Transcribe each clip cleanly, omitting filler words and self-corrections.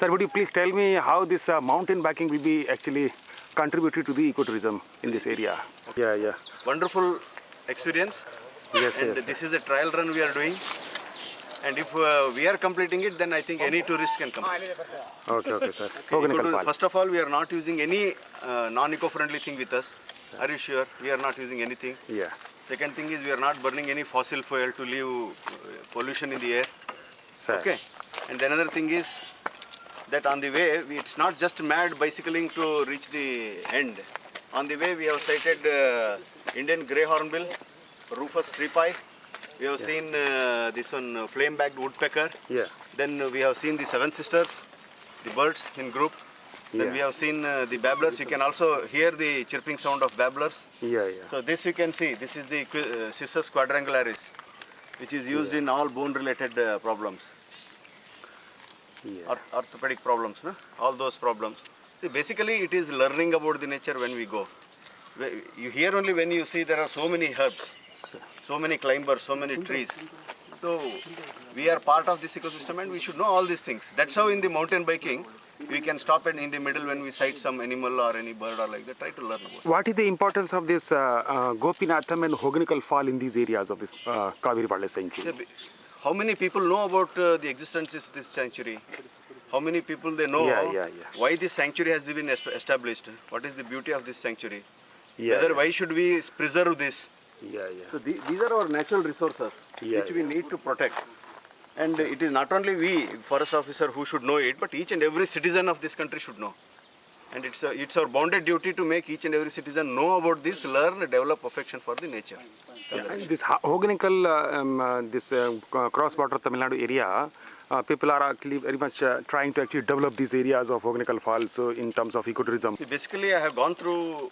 Sir, would you please tell me how this mountain biking will be actually contributed to the ecotourism in this area? Yeah. Wonderful experience. Yes, And yes. this is a trial run we are doing. And if we are completing it, then I think any tourist can complete. Okay, sir. First of all, we are not using any non-eco-friendly thing with us. Are you sure? We are not using anything. Yeah. Second thing is we are not burning any fossil fuel to leave pollution in the air. Sir. Okay. And another thing is that on the way, it's not just mad bicycling to reach the end. On the way, we have sighted Indian grey hornbill, Rufus treepi. We have seen this one flame-backed woodpecker. Yeah. Then we have seen the seven sisters, the birds in group. Then we have seen the babblers. You can also hear the chirping sound of babblers. Yeah. So this you can see. This is the Cissus quadrangularis, which is used in all bone-related problems. Yeah. Orthopedic problems, no? All those problems. See, basically, it is learning about the nature when we go. You hear only when you see there are so many herbs, so many climbers, so many trees. So we are part of this ecosystem and we should know all these things. That's how in the mountain biking, we can stop in the middle when we sight some animal or any bird or like that, try to learn about it. What is the importance of this Gopinatham and Hoganikal Fall in these areas of this Kaveri Wildlife Sanctuary? How many people know about the existence of this sanctuary? How many people they know why this sanctuary has been established? What is the beauty of this sanctuary? Why should we preserve this? So these are our natural resources which we need to protect. And it is not only we, forest officer, who should know it, but each and every citizen of this country should know. And it's our bonded duty to make each and every citizen know about this, learn, develop affection for the nature. And this Hoganikal, this cross-border Tamil Nadu area, people are actually very much trying to actually develop these areas of Hoganikal Fall. So in terms of ecotourism. See, basically, I have gone to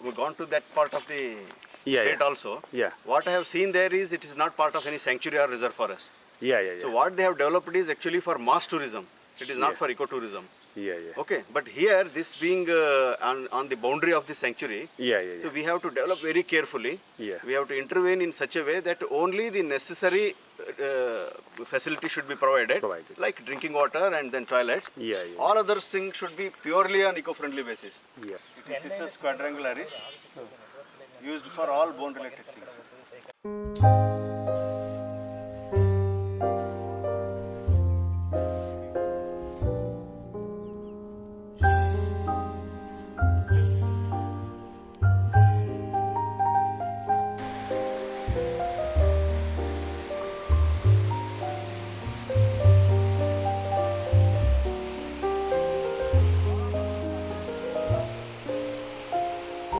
that part of the state also. What I have seen there is it is not part of any sanctuary or reserve forest. So what they have developed is actually for mass tourism. It is not for ecotourism. Okay, but here this being on the boundary of the sanctuary, so we have to develop very carefully. We have to intervene in such a way that only the necessary facility should be provided, like drinking water and then toilets. All other things should be purely on eco-friendly basis. It is Cissus quadrangularis, used for all bone-related things.